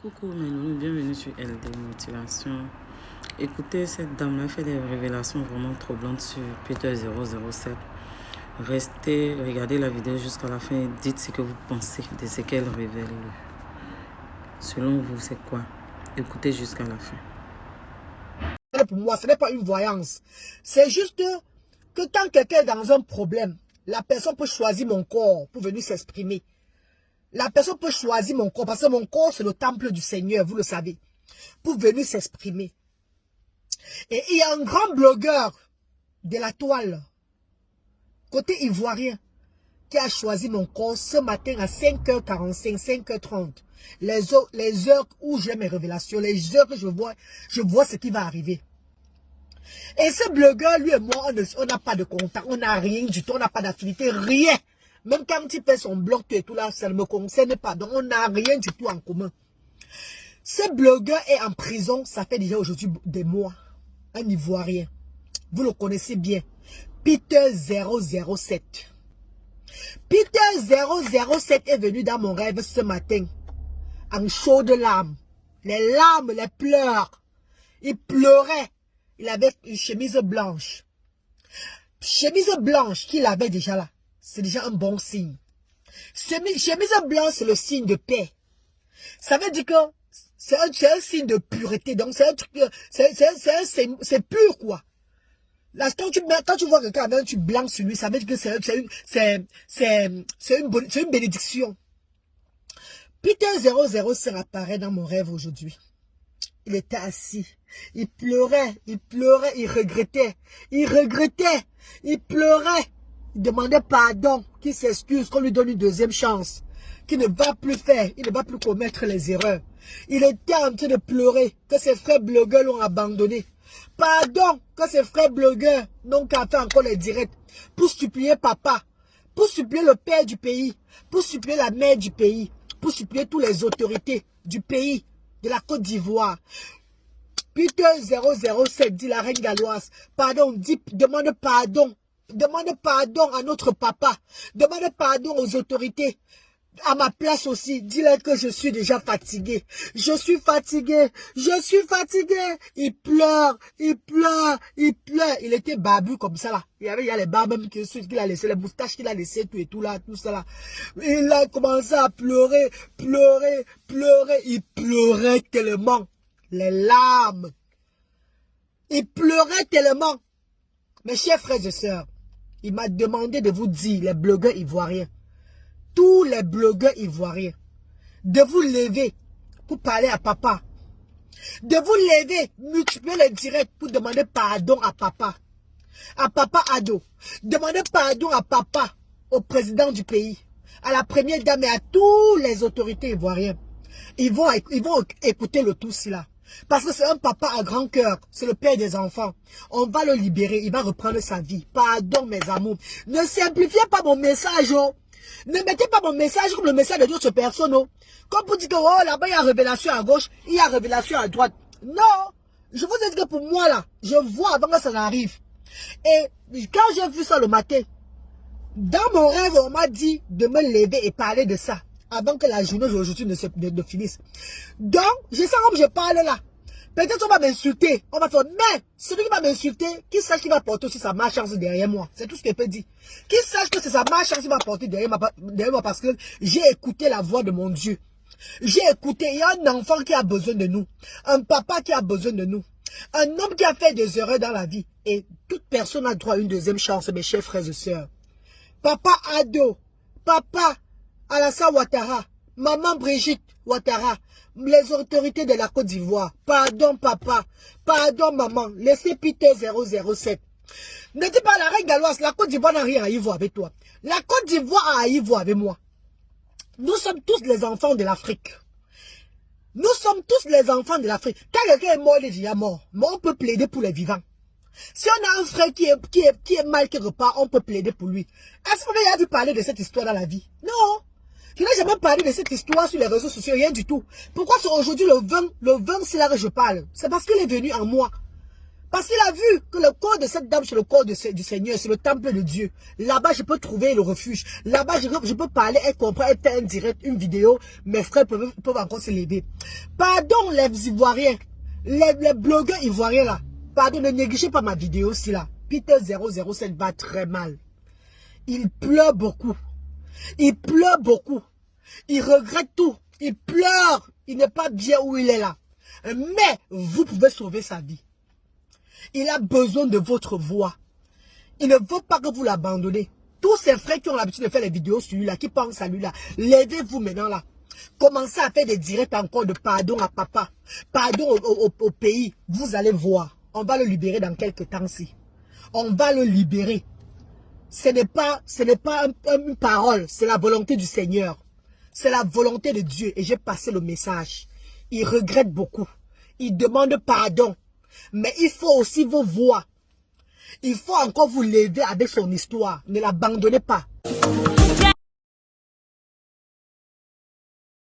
Coucou Manu, bienvenue sur LD Motivation. Écoutez, cette dame-là fait des révélations vraiment troublantes sur Peter 007. Restez, regardez la vidéo jusqu'à la fin et dites ce que vous pensez de ce qu'elle révèle. Selon vous, c'est quoi? Écoutez jusqu'à la fin. Pour moi, ce n'est pas une voyance. C'est juste que quand quelqu'un est dans un problème, la personne peut choisir mon corps pour venir s'exprimer. La personne peut choisir mon corps, parce que mon corps, c'est le temple du Seigneur, vous le savez, pour venir s'exprimer. Et il y a un grand blogueur de la toile, côté ivoirien, qui a choisi mon corps ce matin à 5h45, 5h30. Les heures où j'ai mes révélations, les heures que je vois ce qui va arriver. Et ce blogueur, lui et moi, on n'a pas de contact, on n'a rien du tout, on n'a pas d'affinité, rien. Même quand il fait son blog et tout là, ça ne me concerne pas. Donc on n'a rien du tout en commun. Ce blogueur est en prison, ça fait déjà aujourd'hui des mois. Un Ivoirien. Vous le connaissez bien. Peter 007. Peter 007 est venu dans mon rêve ce matin. En chaudes larmes. Les larmes, les pleurs. Il pleurait. Il avait une chemise blanche. Chemise blanche qu'il avait déjà là. C'est déjà un bon signe. Chemise blanche, c'est le signe de paix. Ça veut dire que c'est un signe de pureté. Donc c'est un truc, c'est pur quoi. Là, quand tu vois quelqu'un avec un truc blanc sur lui, ça veut dire que c'est une bénédiction. Peter 007 apparaît dans mon rêve aujourd'hui. Il était assis. Il pleurait, il regrettait. Il pleurait. Il demandait pardon, qu'il s'excuse, qu'on lui donne une deuxième chance. Qu'il ne va plus faire, il ne va plus commettre les erreurs. Il était en train de pleurer, que ses frères blogueurs l'ont abandonné. Pardon, que ses frères blogueurs n'ont qu'à faire encore les directs. Pour supplier papa, pour supplier le père du pays, pour supplier la mère du pays, pour supplier toutes les autorités du pays, de la Côte d'Ivoire. Peter 007 dit la reine galloise, pardon, demande pardon. Demande pardon à notre papa. Demande pardon aux autorités. À ma place aussi, dis-leur que je suis déjà fatigué. Je suis fatigué. Il pleure. Il était barbu comme ça là. Il y a les barbes qu'il a laissé, les moustaches qu'il a laissé, tout et tout là, tout ça là. Il a commencé à pleurer. Il pleurait tellement. Les larmes. Il pleurait tellement. Mes chers frères et sœurs, il m'a demandé de vous dire, les blogueurs ivoiriens, tous les blogueurs ivoiriens, de vous lever pour parler à papa. De vous lever, multiplier les directs pour demander pardon à papa. À papa Ado. Demandez pardon à papa, au président du pays, à la première dame et à toutes les autorités ivoiriennes. Ils vont écouter le tout cela. Parce que c'est un papa à grand cœur. C'est le père des enfants. On va le libérer. Il va reprendre sa vie. Pardon, mes amours. Ne simplifiez pas mon message. Oh. Ne mettez pas mon message comme le message de d'autres personnes. Oh. Comme vous dites que oh, là-bas, il y a révélation à gauche. Il y a révélation à droite. Non. Je vous ai dit que pour moi, là, je vois avant que ça n'arrive. Et quand j'ai vu ça le matin, dans mon rêve, on m'a dit de me lever et parler de ça. Avant que la journée d'aujourd'hui ne finisse. Donc, je sens comme je parle là. Peut-être on va m'insulter. On va faire, mais celui qui va m'insulter, qu'il sache qu'il va porter aussi sa malchance derrière moi. C'est tout ce que je peux dire. Qu'il sache que c'est sa malchance qu'il va porter derrière moi parce que j'ai écouté la voix de mon Dieu. J'ai écouté, il y a un enfant qui a besoin de nous. Un papa qui a besoin de nous. Un homme qui a fait des erreurs dans la vie. Et toute personne a droit à une deuxième chance, mes chers frères et sœurs. Papa Ado, papa Alassane Ouattara, maman Brigitte Ouattara, les autorités de la Côte d'Ivoire, pardon papa, pardon maman, laissez Peter 007. Ne dis pas la reine galloise, la Côte d'Ivoire n'a rien à y voir avec toi. La Côte d'Ivoire a à y voir avec moi. Nous sommes tous les enfants de l'Afrique. Nous sommes tous les enfants de l'Afrique. Quand quelqu'un est mort, il est déjà mort. Mais on peut plaider pour les vivants. Si on a un frère qui est mal quelque part, on peut plaider pour lui. Est-ce que vous avez vu parler de cette histoire dans la vie? Non. Je n'ai jamais parlé de cette histoire sur les réseaux sociaux, rien du tout. Pourquoi c'est aujourd'hui le 20 c'est là que je parle? C'est parce qu'il est venu en moi. Parce qu'il a vu que le corps de cette dame, c'est le corps du Seigneur, c'est le temple de Dieu. Là-bas, je peux trouver le refuge. Là-bas, je peux parler, elle comprend, elle fait un direct, une vidéo. Mes frères peuvent encore se lever. Pardon, les Ivoiriens, les blogueurs ivoiriens là. Pardon, ne négligez pas ma vidéo aussi là. Peter 007 va très mal. Il pleure beaucoup. Il pleure beaucoup. Il regrette tout. Il pleure. Il n'est pas bien où il est là. Mais vous pouvez sauver sa vie. Il a besoin de votre voix. Il ne veut pas que vous l'abandonnez. Tous ces frères qui ont l'habitude de faire les vidéos sur lui là, qui pensent à lui là, levez-vous maintenant là. Commencez à faire des directs encore de pardon à papa. Pardon au pays. Vous allez voir. On va le libérer dans quelques temps-ci. On va le libérer. Ce n'est pas une parole. C'est la volonté du Seigneur. C'est la volonté de Dieu. Et j'ai passé le message. Il regrette beaucoup. Il demande pardon. Mais il faut aussi vos voix. Il faut encore vous lever avec son histoire. Ne l'abandonnez pas.